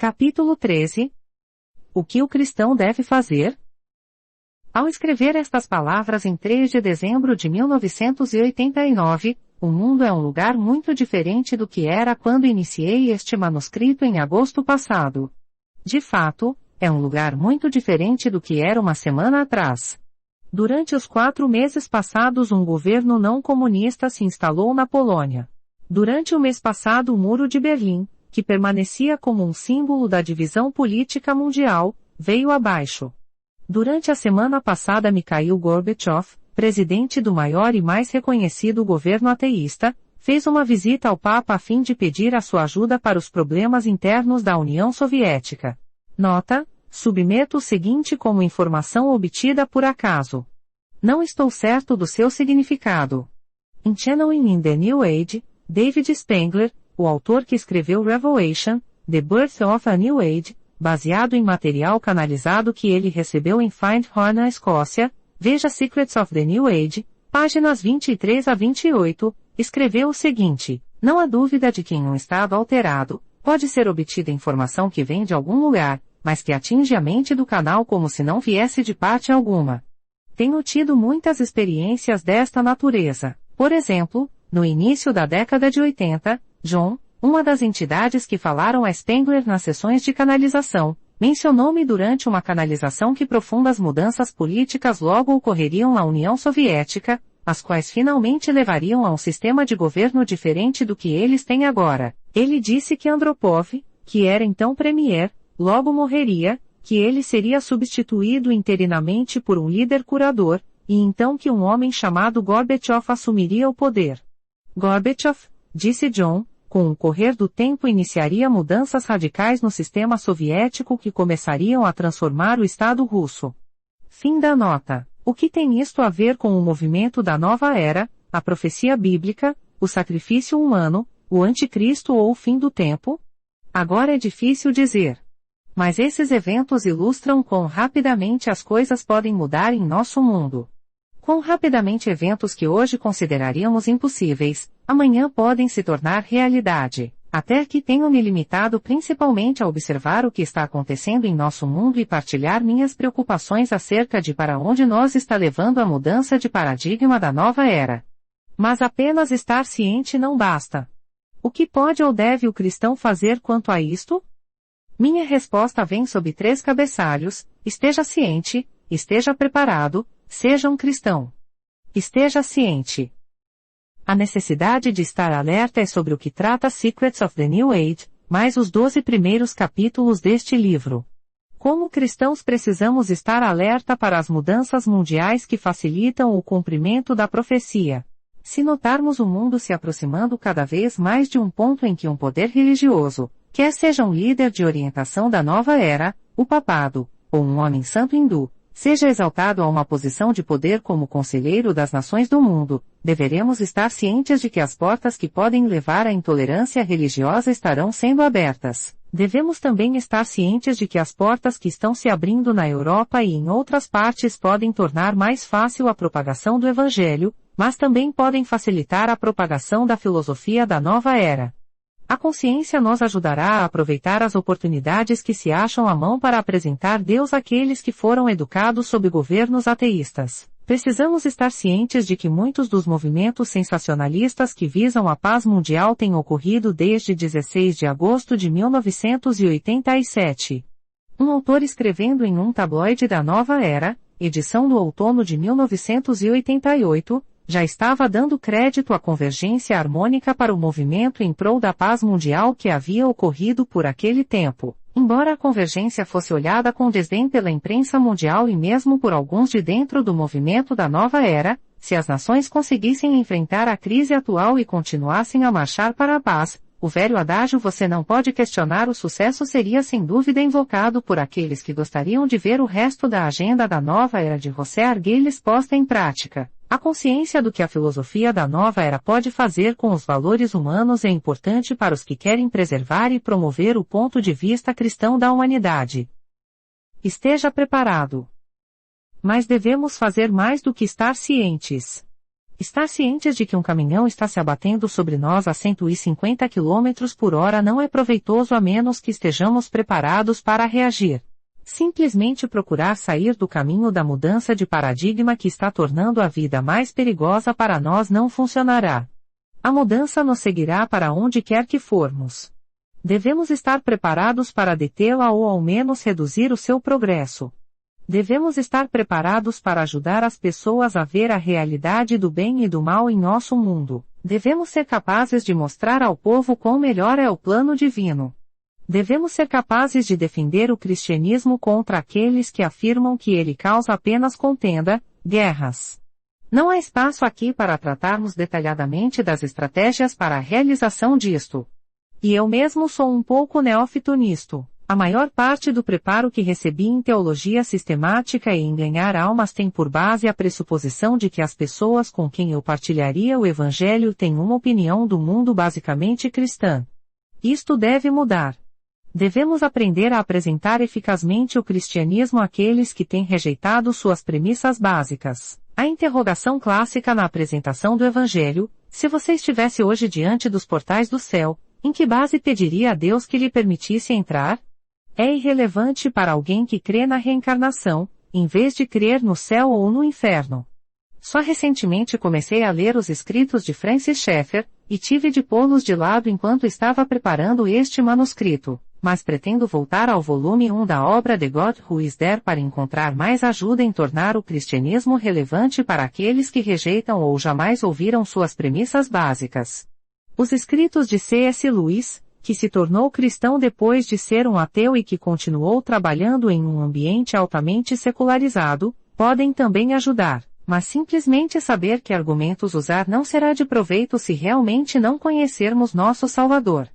Capítulo 13. O que o cristão deve fazer? Ao escrever estas palavras em 3 de dezembro de 1989, o mundo é um lugar muito diferente do que era quando iniciei este manuscrito em agosto passado. De fato, é um lugar muito diferente do que era uma semana atrás. Durante os 4 meses passados, um governo não comunista se instalou na Polônia. Durante o mês passado, o Muro de Berlim, que permanecia como um símbolo da divisão política mundial, veio abaixo. Durante a semana passada, Mikhail Gorbachev, presidente do maior e mais reconhecido governo ateísta, fez uma visita ao Papa a fim de pedir a sua ajuda para os problemas internos da União Soviética. Nota: submeto o seguinte como informação obtida por acaso. Não estou certo do seu significado. Em Channeling in the New Age, David Spengler, o autor que escreveu Revelation, The Birth of a New Age, baseado em material canalizado que ele recebeu em Findhorn, na Escócia, veja Secrets of the New Age, páginas 23 a 28, escreveu o seguinte: não há dúvida de que em um estado alterado, pode ser obtida informação que vem de algum lugar, mas que atinge a mente do canal como se não viesse de parte alguma. Tenho tido muitas experiências desta natureza. Por exemplo, no início da década de 80, John, uma das entidades que falaram a Spengler nas sessões de canalização, mencionou-me durante uma canalização que profundas mudanças políticas logo ocorreriam na União Soviética, as quais finalmente levariam a um sistema de governo diferente do que eles têm agora. Ele disse que Andropov, que era então premier, logo morreria, que ele seria substituído interinamente por um líder curador, e então que um homem chamado Gorbachev assumiria o poder. Gorbachev, disse John, com o correr do tempo iniciaria mudanças radicais no sistema soviético que começariam a transformar o Estado russo. Fim da nota. O que tem isto a ver com o movimento da nova era, a profecia bíblica, o sacrifício humano, o anticristo ou o fim do tempo? Agora é difícil dizer. Mas esses eventos ilustram quão rapidamente as coisas podem mudar em nosso mundo. Quão rapidamente eventos que hoje consideraríamos impossíveis, amanhã podem se tornar realidade. Até que tenho me limitado principalmente a observar o que está acontecendo em nosso mundo e partilhar minhas preocupações acerca de para onde nós está levando a mudança de paradigma da nova era. Mas apenas estar ciente não basta. O que pode ou deve o cristão fazer quanto a isto? Minha resposta vem sob 3 cabeçalhos: esteja ciente, esteja preparado, seja um cristão. Esteja ciente. A necessidade de estar alerta é sobre o que trata Secrets of the New Age, mais os 12 primeiros capítulos deste livro. Como cristãos precisamos estar alerta para as mudanças mundiais que facilitam o cumprimento da profecia. Se notarmos o mundo se aproximando cada vez mais de um ponto em que um poder religioso, quer seja um líder de orientação da nova era, o papado, ou um homem santo hindu, seja exaltado a uma posição de poder como conselheiro das nações do mundo, deveremos estar cientes de que as portas que podem levar à intolerância religiosa estarão sendo abertas. Devemos também estar cientes de que as portas que estão se abrindo na Europa e em outras partes podem tornar mais fácil a propagação do Evangelho, mas também podem facilitar a propagação da filosofia da nova era. A consciência nos ajudará a aproveitar as oportunidades que se acham à mão para apresentar Deus àqueles que foram educados sob governos ateístas. Precisamos estar cientes de que muitos dos movimentos sensacionalistas que visam a paz mundial têm ocorrido desde 16 de agosto de 1987. Um autor escrevendo em um tabloide da Nova Era, edição do outono de 1988, já estava dando crédito à convergência harmônica para o movimento em prol da paz mundial que havia ocorrido por aquele tempo. Embora a convergência fosse olhada com desdém pela imprensa mundial e mesmo por alguns de dentro do movimento da nova era, se as nações conseguissem enfrentar a crise atual e continuassem a marchar para a paz, o velho adágio "você não pode questionar o sucesso" seria sem dúvida invocado por aqueles que gostariam de ver o resto da agenda da nova era de José Argüelles posta em prática. A consciência do que a filosofia da nova era pode fazer com os valores humanos é importante para os que querem preservar e promover o ponto de vista cristão da humanidade. Esteja preparado. Mas devemos fazer mais do que estar cientes. Estar cientes de que um caminhão está se abatendo sobre nós a 150 km por hora não é proveitoso a menos que estejamos preparados para reagir. Simplesmente procurar sair do caminho da mudança de paradigma que está tornando a vida mais perigosa para nós não funcionará. A mudança nos seguirá para onde quer que formos. Devemos estar preparados para detê-la ou ao menos reduzir o seu progresso. Devemos estar preparados para ajudar as pessoas a ver a realidade do bem e do mal em nosso mundo. Devemos ser capazes de mostrar ao povo quão melhor é o plano divino. Devemos ser capazes de defender o cristianismo contra aqueles que afirmam que ele causa apenas contenda, guerras. Não há espaço aqui para tratarmos detalhadamente das estratégias para a realização disto. E eu mesmo sou um pouco neófito nisto. A maior parte do preparo que recebi em teologia sistemática e em ganhar almas tem por base a pressuposição de que as pessoas com quem eu partilharia o Evangelho têm uma opinião do mundo basicamente cristã. Isto deve mudar. Devemos aprender a apresentar eficazmente o cristianismo àqueles que têm rejeitado suas premissas básicas. A interrogação clássica na apresentação do Evangelho, se você estivesse hoje diante dos portais do céu, em que base pediria a Deus que lhe permitisse entrar? É irrelevante para alguém que crê na reencarnação, em vez de crer no céu ou no inferno. Só recentemente comecei a ler os escritos de Francis Schaeffer, e tive de pô-los de lado enquanto estava preparando este manuscrito, mas pretendo voltar ao volume 1 da obra The God Who Is There para encontrar mais ajuda em tornar o cristianismo relevante para aqueles que rejeitam ou jamais ouviram suas premissas básicas. Os escritos de C.S. Lewis, que se tornou cristão depois de ser um ateu e que continuou trabalhando em um ambiente altamente secularizado, podem também ajudar, mas simplesmente saber que argumentos usar não será de proveito se realmente não conhecermos nosso Salvador.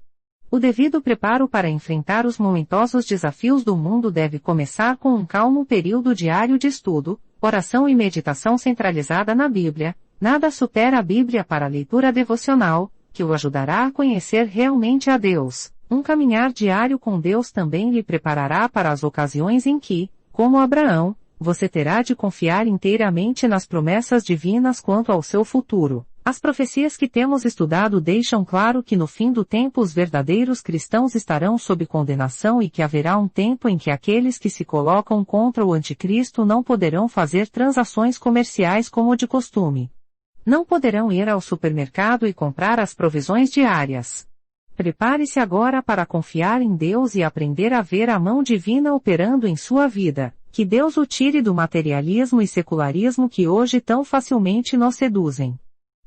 O devido preparo para enfrentar os momentosos desafios do mundo deve começar com um calmo período diário de estudo, oração e meditação centralizada na Bíblia. Nada supera a Bíblia para a leitura devocional, que o ajudará a conhecer realmente a Deus. Um caminhar diário com Deus também lhe preparará para as ocasiões em que, como Abraão, você terá de confiar inteiramente nas promessas divinas quanto ao seu futuro. As profecias que temos estudado deixam claro que no fim do tempo os verdadeiros cristãos estarão sob condenação e que haverá um tempo em que aqueles que se colocam contra o anticristo não poderão fazer transações comerciais como de costume. Não poderão ir ao supermercado e comprar as provisões diárias. Prepare-se agora para confiar em Deus e aprender a ver a mão divina operando em sua vida. Que Deus o tire do materialismo e secularismo que hoje tão facilmente nos seduzem.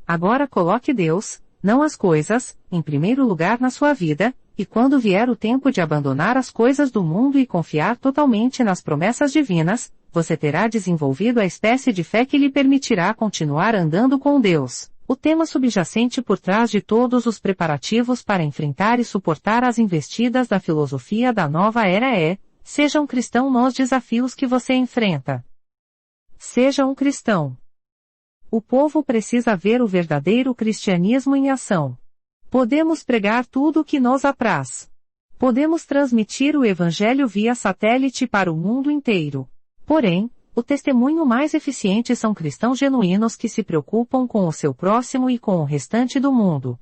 Agora coloque Deus, não as coisas, em primeiro lugar na sua vida, e quando vier o tempo de abandonar as coisas do mundo e confiar totalmente nas promessas divinas, você terá desenvolvido a espécie de fé que lhe permitirá continuar andando com Deus. O tema subjacente por trás de todos os preparativos para enfrentar e suportar as investidas da filosofia da nova era é: seja um cristão nos desafios que você enfrenta. Seja um cristão. O povo precisa ver o verdadeiro cristianismo em ação. Podemos pregar tudo o que nos apraz. Podemos transmitir o Evangelho via satélite para o mundo inteiro. Porém, o testemunho mais eficiente são cristãos genuínos que se preocupam com o seu próximo e com o restante do mundo.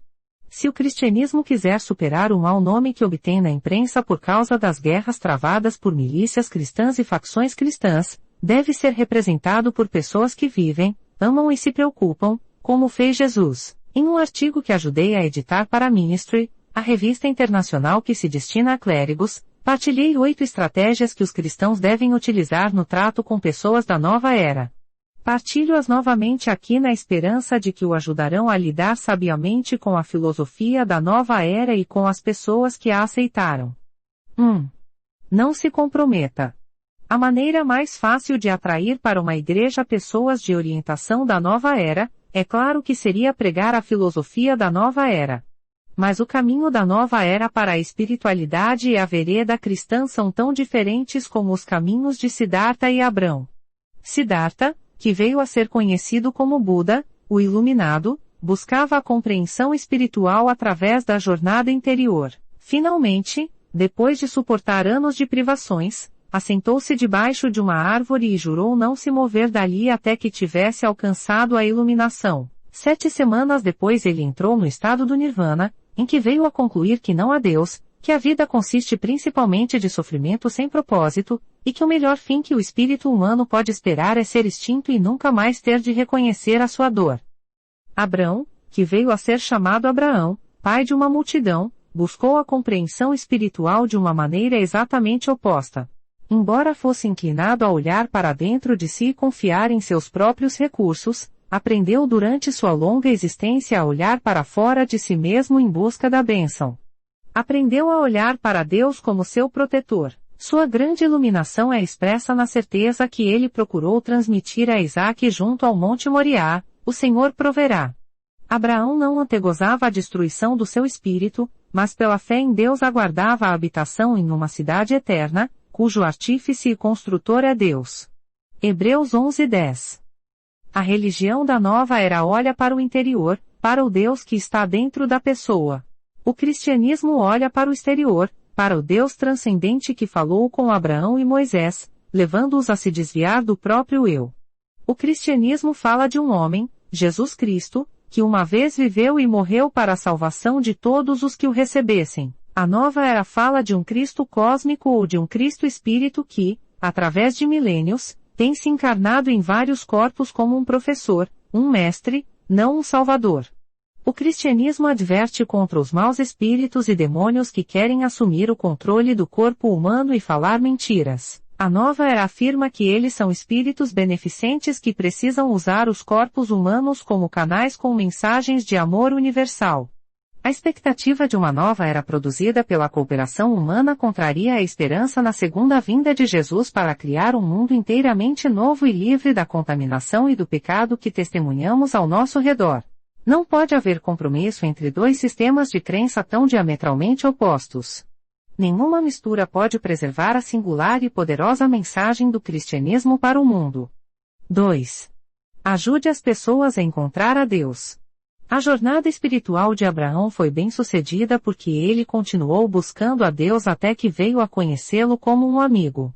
Se o cristianismo quiser superar o mau nome que obtém na imprensa por causa das guerras travadas por milícias cristãs e facções cristãs, deve ser representado por pessoas que vivem, amam e se preocupam, como fez Jesus. Em um artigo que ajudei a editar para a Ministry, a revista internacional que se destina a clérigos, partilhei 8 estratégias que os cristãos devem utilizar no trato com pessoas da nova era. Partilho-as novamente aqui na esperança de que o ajudarão a lidar sabiamente com a filosofia da nova era e com as pessoas que a aceitaram. 1. Não se comprometa. A maneira mais fácil de atrair para uma igreja pessoas de orientação da nova era, é claro que seria pregar a filosofia da nova era. Mas o caminho da nova era para a espiritualidade e a vereda cristã são tão diferentes como os caminhos de Siddhartha e Abrão. Siddhartha, que veio a ser conhecido como Buda, o Iluminado, buscava a compreensão espiritual através da jornada interior. Finalmente, depois de suportar anos de privações, assentou-se debaixo de uma árvore e jurou não se mover dali até que tivesse alcançado a iluminação. 7 semanas depois ele entrou no estado do Nirvana, em que veio a concluir que não há Deus, que a vida consiste principalmente de sofrimento sem propósito, e que o melhor fim que o espírito humano pode esperar é ser extinto e nunca mais ter de reconhecer a sua dor. Abrão, que veio a ser chamado Abraão, pai de uma multidão, buscou a compreensão espiritual de uma maneira exatamente oposta. Embora fosse inclinado a olhar para dentro de si e confiar em seus próprios recursos, aprendeu durante sua longa existência a olhar para fora de si mesmo em busca da bênção. Aprendeu a olhar para Deus como seu protetor. Sua grande iluminação é expressa na certeza que ele procurou transmitir a Isaque junto ao Monte Moriá: o Senhor proverá. Abraão não antegozava a destruição do seu espírito, mas pela fé em Deus aguardava a habitação em uma cidade eterna, cujo artífice e construtor é Deus. Hebreus 11:10. A religião da nova era olha para o interior, para o Deus que está dentro da pessoa. O cristianismo olha para o exterior, para o Deus transcendente que falou com Abraão e Moisés, levando-os a se desviar do próprio eu. O cristianismo fala de um homem, Jesus Cristo, que uma vez viveu e morreu para a salvação de todos os que o recebessem. A nova era fala de um Cristo cósmico ou de um Cristo espírito que, através de milênios, tem se encarnado em vários corpos como um professor, um mestre, não um salvador. O cristianismo adverte contra os maus espíritos e demônios que querem assumir o controle do corpo humano e falar mentiras. A nova era afirma que eles são espíritos beneficentes que precisam usar os corpos humanos como canais com mensagens de amor universal. A expectativa de uma nova era produzida pela cooperação humana contraria a esperança na segunda vinda de Jesus para criar um mundo inteiramente novo e livre da contaminação e do pecado que testemunhamos ao nosso redor. Não pode haver compromisso entre dois sistemas de crença tão diametralmente opostos. Nenhuma mistura pode preservar a singular e poderosa mensagem do cristianismo para o mundo. 2. Ajude as pessoas a encontrar a Deus. A jornada espiritual de Abraão foi bem-sucedida porque ele continuou buscando a Deus até que veio a conhecê-lo como um amigo.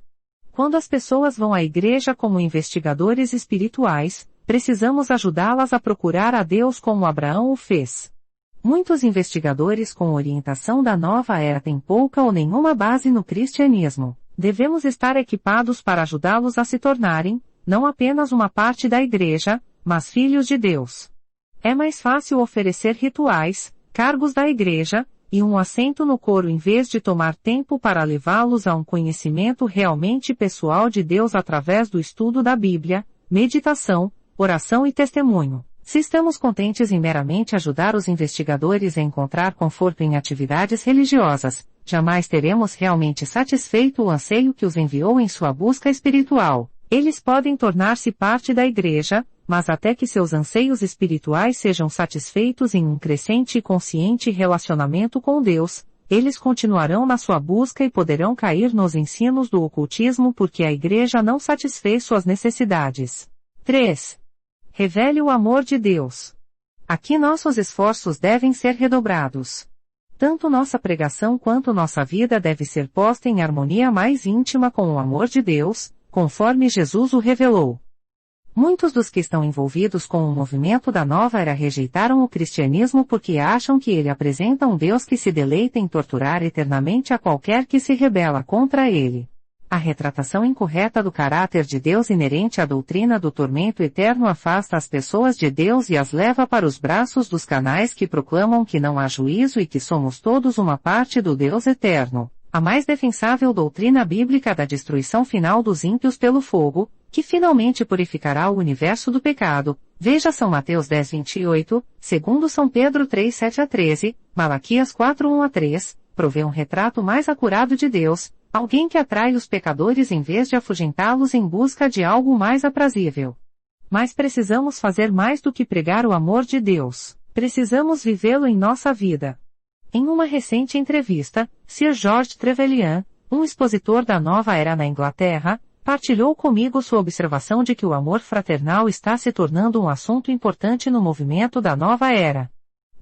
Quando as pessoas vão à igreja como investigadores espirituais, precisamos ajudá-las a procurar a Deus como Abraão o fez. Muitos investigadores com orientação da nova era têm pouca ou nenhuma base no cristianismo. Devemos estar equipados para ajudá-los a se tornarem, não apenas uma parte da igreja, mas filhos de Deus. É mais fácil oferecer rituais, cargos da igreja, e um assento no coro em vez de tomar tempo para levá-los a um conhecimento realmente pessoal de Deus através do estudo da Bíblia, meditação, oração e testemunho. Se estamos contentes em meramente ajudar os investigadores a encontrar conforto em atividades religiosas, jamais teremos realmente satisfeito o anseio que os enviou em sua busca espiritual. Eles podem tornar-se parte da igreja, mas até que seus anseios espirituais sejam satisfeitos em um crescente e consciente relacionamento com Deus, eles continuarão na sua busca e poderão cair nos ensinos do ocultismo porque a igreja não satisfez suas necessidades. 3. Revele o amor de Deus. Aqui nossos esforços devem ser redobrados. Tanto nossa pregação quanto nossa vida deve ser posta em harmonia mais íntima com o amor de Deus, conforme Jesus o revelou. Muitos dos que estão envolvidos com o movimento da nova era rejeitaram o cristianismo porque acham que ele apresenta um Deus que se deleita em torturar eternamente a qualquer que se rebela contra ele. A retratação incorreta do caráter de Deus inerente à doutrina do tormento eterno afasta as pessoas de Deus e as leva para os braços dos canais que proclamam que não há juízo e que somos todos uma parte do Deus eterno. A mais defensável doutrina bíblica da destruição final dos ímpios pelo fogo, que finalmente purificará o universo do pecado. Veja São Mateus 10:28, segundo São Pedro 3:7-13, Malaquias 4:1-3, provê um retrato mais acurado de Deus, alguém que atrai os pecadores em vez de afugentá-los em busca de algo mais aprazível. Mas precisamos fazer mais do que pregar o amor de Deus. Precisamos vivê-lo em nossa vida. Em uma recente entrevista, Sir George Trevelyan, um expositor da nova era na Inglaterra, partilhou comigo sua observação de que o amor fraternal está se tornando um assunto importante no movimento da nova era.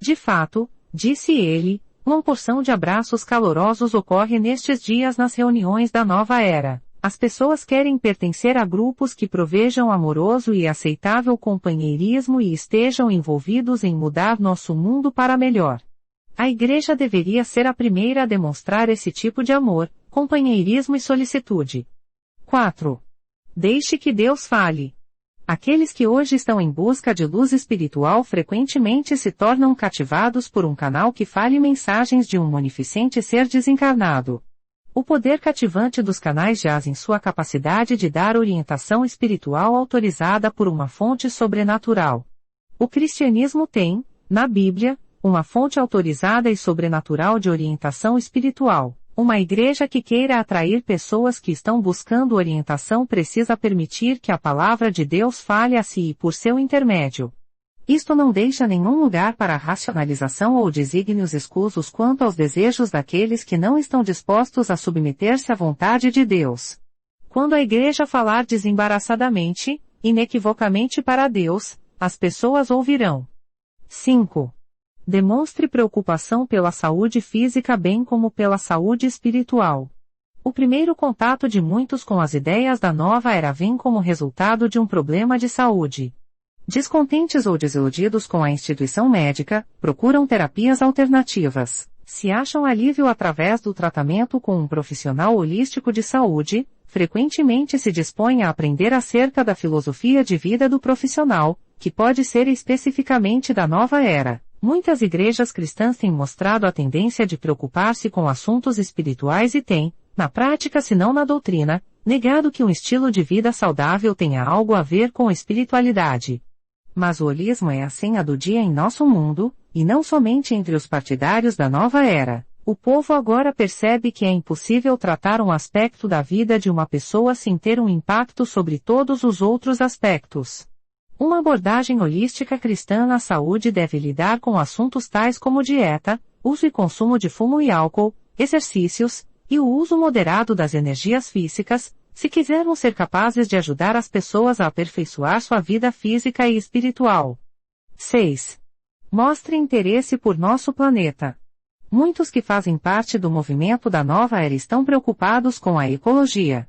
De fato, disse ele, uma porção de abraços calorosos ocorre nestes dias nas reuniões da nova era. As pessoas querem pertencer a grupos que provejam amoroso e aceitável companheirismo e estejam envolvidos em mudar nosso mundo para melhor. A Igreja deveria ser a primeira a demonstrar esse tipo de amor, companheirismo e solicitude. 4. Deixe que Deus fale. Aqueles que hoje estão em busca de luz espiritual frequentemente se tornam cativados por um canal que fale mensagens de um munificente ser desencarnado. O poder cativante dos canais jaz em sua capacidade de dar orientação espiritual autorizada por uma fonte sobrenatural. O cristianismo tem, na Bíblia, uma fonte autorizada e sobrenatural de orientação espiritual. Uma igreja que queira atrair pessoas que estão buscando orientação precisa permitir que a palavra de Deus fale a si e por seu intermédio. Isto não deixa nenhum lugar para racionalização ou desígnios escusos quanto aos desejos daqueles que não estão dispostos a submeter-se à vontade de Deus. Quando a igreja falar desembaraçadamente, inequivocamente para Deus, as pessoas ouvirão. 5. Demonstre preocupação pela saúde física bem como pela saúde espiritual. O primeiro contato de muitos com as ideias da nova era vem como resultado de um problema de saúde. Descontentes ou desiludidos com a instituição médica, procuram terapias alternativas. Se acham alívio através do tratamento com um profissional holístico de saúde, frequentemente se dispõem a aprender acerca da filosofia de vida do profissional, que pode ser especificamente da nova era. Muitas igrejas cristãs têm mostrado a tendência de preocupar-se com assuntos espirituais e têm, na prática se não na doutrina, negado que um estilo de vida saudável tenha algo a ver com espiritualidade. Mas o holismo é a senha do dia em nosso mundo, e não somente entre os partidários da nova era. O povo agora percebe que é impossível tratar um aspecto da vida de uma pessoa sem ter um impacto sobre todos os outros aspectos. Uma abordagem holística cristã na saúde deve lidar com assuntos tais como dieta, uso e consumo de fumo e álcool, exercícios, e o uso moderado das energias físicas, se quisermos ser capazes de ajudar as pessoas a aperfeiçoar sua vida física e espiritual. 6. Mostre interesse por nosso planeta. Muitos que fazem parte do movimento da nova era estão preocupados com a ecologia.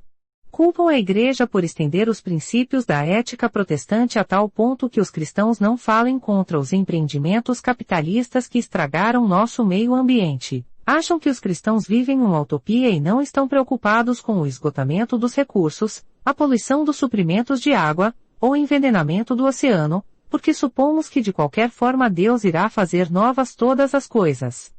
Culpam a Igreja por estender os princípios da ética protestante a tal ponto que os cristãos não falem contra os empreendimentos capitalistas que estragaram nosso meio ambiente. Acham que os cristãos vivem uma utopia e não estão preocupados com o esgotamento dos recursos, a poluição dos suprimentos de água, ou envenenamento do oceano, porque supomos que de qualquer forma Deus irá fazer novas todas as coisas.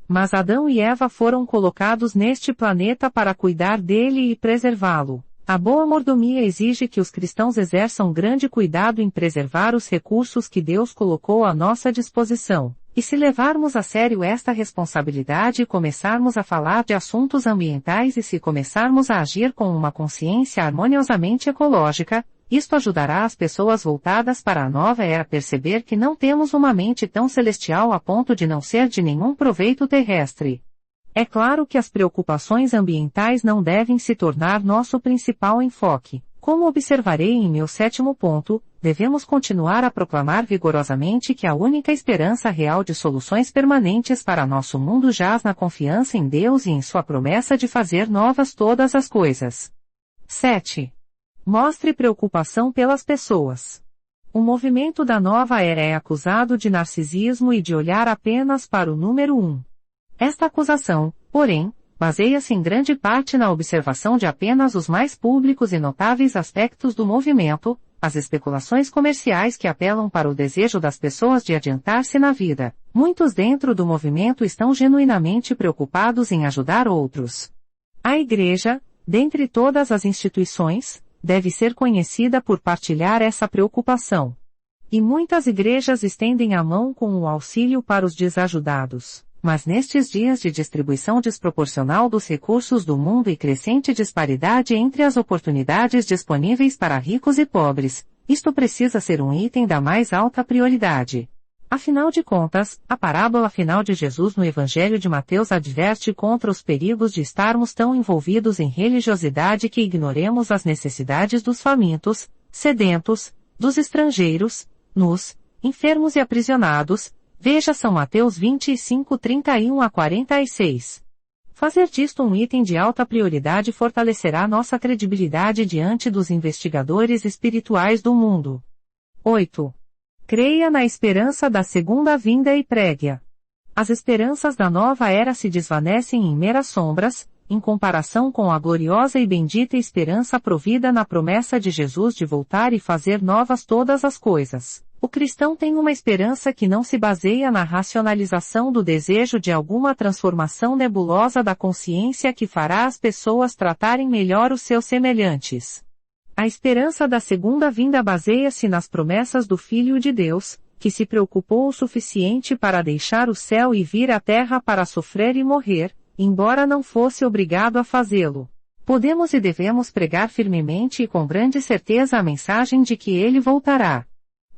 Mas Adão e Eva foram colocados neste planeta para cuidar dele e preservá-lo. A boa mordomia exige que os cristãos exerçam grande cuidado em preservar os recursos que Deus colocou à nossa disposição. E se levarmos a sério esta responsabilidade e começarmos a falar de assuntos ambientais e se começarmos a agir com uma consciência harmoniosamente ecológica, isto ajudará as pessoas voltadas para a nova era a perceber que não temos uma mente tão celestial a ponto de não ser de nenhum proveito terrestre. É claro que as preocupações ambientais não devem se tornar nosso principal enfoque. Como observarei em meu 7º ponto, devemos continuar a proclamar vigorosamente que a única esperança real de soluções permanentes para nosso mundo jaz na confiança em Deus e em sua promessa de fazer novas todas as coisas. 7. Mostre preocupação pelas pessoas. O movimento da nova era é acusado de narcisismo e de olhar apenas para o número 1. Esta acusação, porém, baseia-se em grande parte na observação de apenas os mais públicos e notáveis aspectos do movimento, as especulações comerciais que apelam para o desejo das pessoas de adiantar-se na vida. Muitos dentro do movimento estão genuinamente preocupados em ajudar outros. A Igreja, dentre todas as instituições, deve ser conhecida por partilhar essa preocupação. E muitas igrejas estendem a mão com o auxílio para os desajudados. Mas nestes dias de distribuição desproporcional dos recursos do mundo e crescente disparidade entre as oportunidades disponíveis para ricos e pobres, isto precisa ser um item da mais alta prioridade. Afinal de contas, a parábola final de Jesus no Evangelho de Mateus adverte contra os perigos de estarmos tão envolvidos em religiosidade que ignoremos as necessidades dos famintos, sedentos, dos estrangeiros, nus, enfermos e aprisionados. Veja São Mateus 25:31 a 46. Fazer disto um item de alta prioridade fortalecerá nossa credibilidade diante dos investigadores espirituais do mundo. 8. Creia na esperança da segunda vinda e pregue-a. As esperanças da nova era se desvanecem em meras sombras, em comparação com a gloriosa e bendita esperança provida na promessa de Jesus de voltar e fazer novas todas as coisas. O cristão tem uma esperança que não se baseia na racionalização do desejo de alguma transformação nebulosa da consciência que fará as pessoas tratarem melhor os seus semelhantes. A esperança da segunda vinda baseia-se nas promessas do Filho de Deus, que se preocupou o suficiente para deixar o céu e vir à terra para sofrer e morrer, embora não fosse obrigado a fazê-lo. Podemos e devemos pregar firmemente e com grande certeza a mensagem de que ele voltará.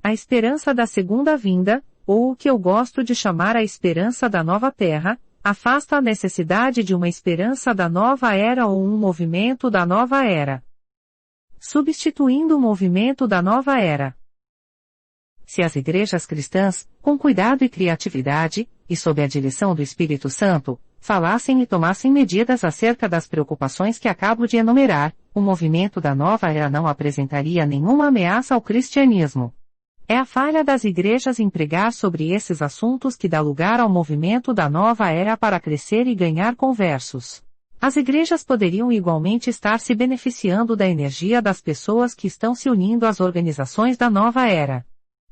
A esperança da segunda vinda, ou o que eu gosto de chamar a esperança da nova terra, afasta a necessidade de uma esperança da nova era ou um movimento da nova era. Substituindo o movimento da nova era. Se as igrejas cristãs, com cuidado e criatividade, e sob a direção do Espírito Santo, falassem e tomassem medidas acerca das preocupações que acabo de enumerar, o movimento da nova era não apresentaria nenhuma ameaça ao cristianismo. É a falha das igrejas em pregar sobre esses assuntos que dá lugar ao movimento da nova era para crescer e ganhar conversos. As igrejas poderiam igualmente estar se beneficiando da energia das pessoas que estão se unindo às organizações da nova era.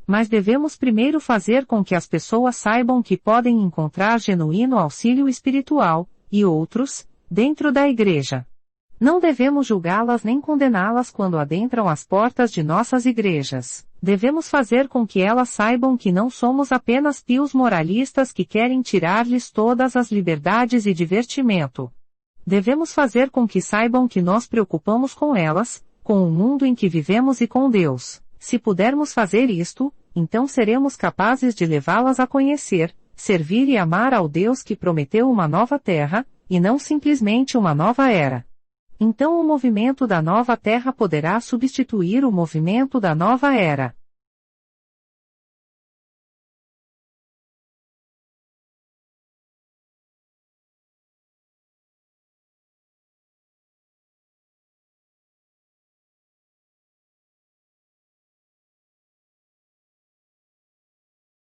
Mas devemos primeiro fazer com que as pessoas saibam que podem encontrar genuíno auxílio espiritual, e outros, dentro da igreja. Não devemos julgá-las nem condená-las quando adentram as portas de nossas igrejas. Devemos fazer com que elas saibam que não somos apenas pios moralistas que querem tirar-lhes todas as liberdades e divertimento. Devemos fazer com que saibam que nós preocupamos com elas, com o mundo em que vivemos e com Deus. Se pudermos fazer isto, então seremos capazes de levá-las a conhecer, servir e amar ao Deus que prometeu uma nova terra, e não simplesmente uma nova era. Então o movimento da nova terra poderá substituir o movimento da nova era.